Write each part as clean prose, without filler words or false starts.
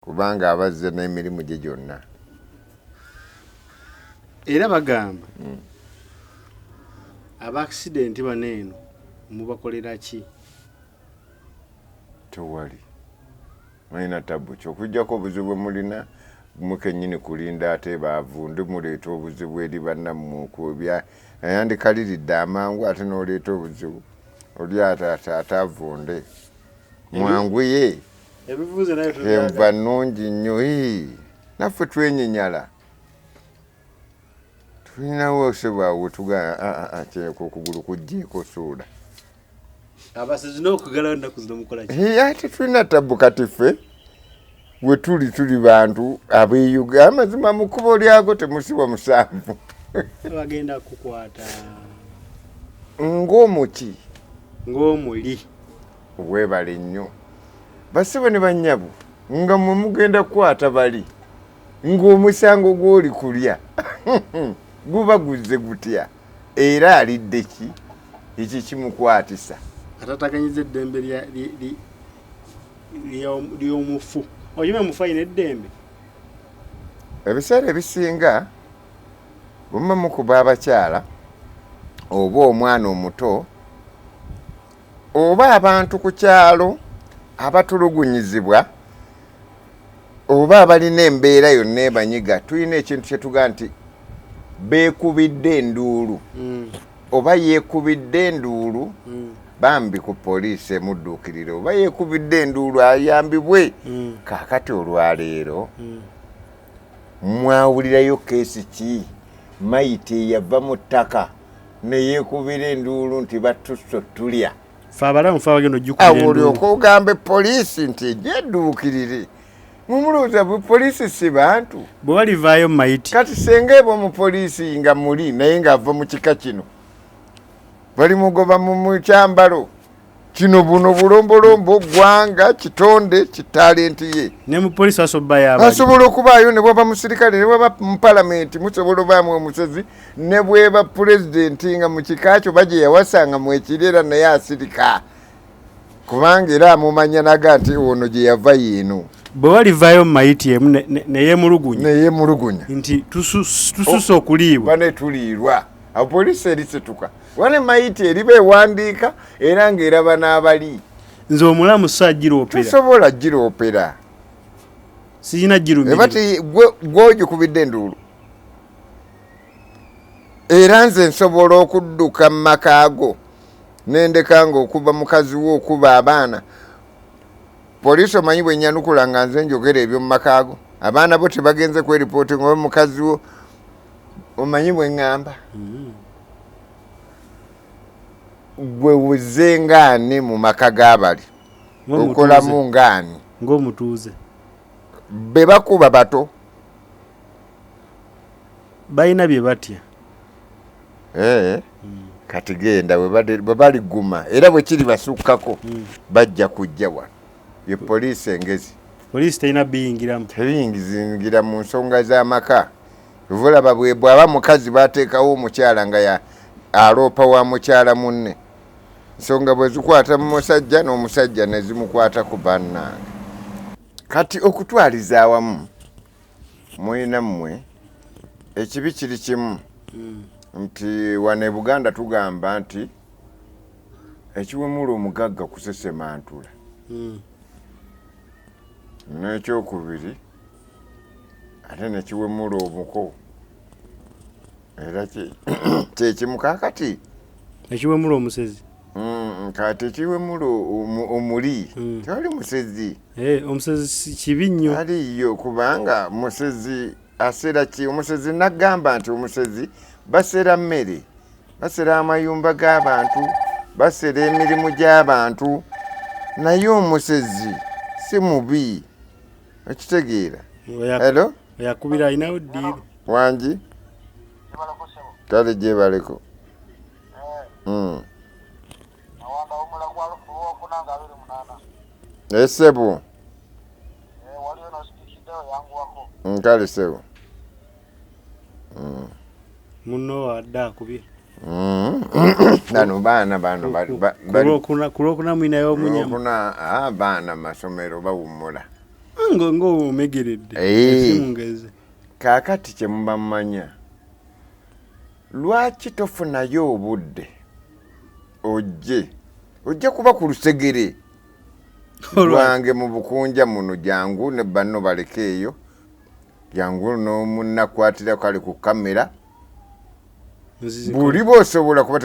kubanga abazze n'emirimu gye gyonna. Era bagamba aba accident baneeno mubakolera ki? Tewali mulina tabu kyokujjako obuzibu mulina mukenyini kulinda ate bavunde muleeta obuzibu eri bannammwe okubya yandikaliridde amangu ate n'oleeta obuzibu oli atavunde mwanguye ebivuze nayo enva nnungi nnyo naffe twenyonyala tulinawo sebaawe tugaa kyeko okugulu kugjeeko suuda abasezi n'okugalawo ennaku zino mukola ki? Ate tulina tabu kati ffe we tuli bantu ab'Uganda amazima mu kkubo lyago temusibwa musanvu bagenda kukwata ng'omuki ng'omuli weebale nnyo basibe ne bannyabu nga mwe mugenda kukwata bali ng'omusango gw'oli kulya guba guzze gutya era alidde ki ekyo kimukwatisa atataganyiza eddembe ly'omufu oyima mufu ayina eddembe. Ebiseera ebisinga bumma mukuba abakyala oba omwana omuto oba abantu ku kyalo abatulugunyizibwa oba abalina embeera yonna ebanyiga tulina ekintu kye tugaa nti beekubidde enduulu oba yeekubidde enduulu bambi ku poliisi emudduukirire oba yeekubidde enduulu ayambibwe. Kaakati olwaleero mwawulirayo keesi ki mayiti eyava mu ttaka neyeekubira enduulu nti batusso tulya fe abalamu fe abagenda ojjukira olyoka ogambe poliisi nti egyedduukirire mumulowooza poliisi si bantu bwe balivaayo mu mayiti. Kati senga eba omupoliisi nga muli naye ng'ava mu kika kino bali mugoba mu kyambalo kino buno bulombolombo gwanga kitonde kitalenti ye ne mu poliisi asobola okubaayo ne bwaba musirikale ne bwaba mu palamenti musobola obaamu omusezi ne bweba pulezidenti nga mu kika kyo bajye yawasanga mu ekirera naye asirika kubanga era amumanya naga nti ono gye yava yeeno bwe walivaayo mu mayiti emu neyemulugunya nti tususa okuliibwa bane tuliirwa apoliisi erisituka wane mayiti eriba ewandiika era ng'eraba n'abali nze omulamu sa giroopera tosobola giroopera sirina girumira ebati gw'ogikubidde enduulu era nze nsobola okudduka mu makaago nendeka ng'okuba mukazi wo okuba abaana poliisi omanyi bwe nyanukula nga nze njogera ebyo mu makaago abaana bo tebagenze kweripooti nga mukazi wo omanyi bwe ŋŋamba gwe wuze ngaani mu maka g'abali okolamu ngaani ng'omutuuze be bakuba bato balina bye batya kati genda bwe baliguma era bwe kiri basukkako bajja kujja wano ye poliisi engezi poliisi terina biyingiramu tebiyingira mu nsonga z'amaka vulaba bw'aba mukazi bateekawo omukyala nga aloopa wa mukyala munne nsonga bwe zikwata mu musajja n'omusajja ne zimukwata ku bannange kati okutwaliza awamu mulina mmwe ekibi kiri kimu nti wano e Buganda tugamba nti ekiwemula omugagga kusesemantula n'ekyokubiri ate nekiwemula omuko era kyekimu kaakati ekiwemula omusezi kati ekiwemula omuli tewali musezi omusezi kibi nnyo aliyo kubanga musezi asera ki omusezi nagamba nti omusezi basera mmere basera amayumba g'abantu basera emirimu gy'abantu naye omusezi si mubi ekitegeera hello yakubira alinawo ddiiro wangi kale gyebaleko esebo nkale sebo muno wadde akubye bano baana bano kulwokuna mwinayo omunyama baana masomero bawummula ngo omegeredde mungeze kaakati kye muba mmanya lwaki tofunayo obudde ojje kuba ku lusegere lwange mu bukunja muno jangu ne banno baleke eyo jangu n'omunnakwatira kali ku kamera buli bw'osobola kuba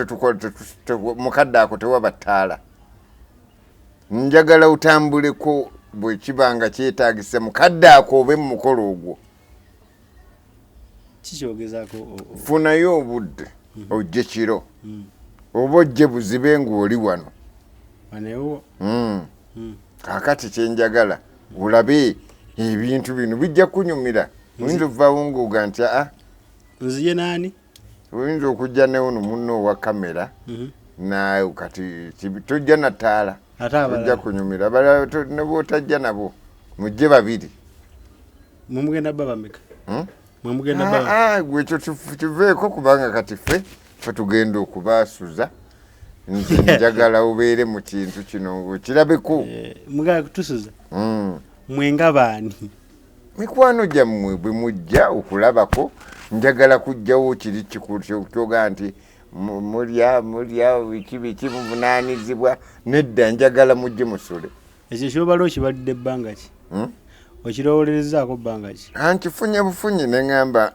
mukadde ako tewaba ttaala njagala utambuleko bwe kibanga kyetaagisa mukadde ako obe mu mukolo ogwo kikyogezaako funayo obudde ojje kiro oba ojje buzibe ng'oli wano kaakati kyenjagala olabe ebintu bino bijja kunyumira oyinza ovaawo ng'oga nti nziye naani oyinza okujja newono munno owa kamera naawe kati tojja na ttaala ojja kunyumira ne bw'otajja nabo mujje babiri mwemugenda bba bameka gwekyo kiveeko kubanga kati ffe tugenda okubaasuza nze njagala obeere mu kintu kino okirabeko mugala kutusuza mwenga baani mikwano gyammwe bwe mujja okulabako njagala kujjawo kiri kyoga nti mulya biki muvunaanizibwa nedda njagala mujje musule ekyo kyobala okibalidde ebbanga ki okirowolerezaako bbanga ki nkifunye bufunyi ne ŋŋamba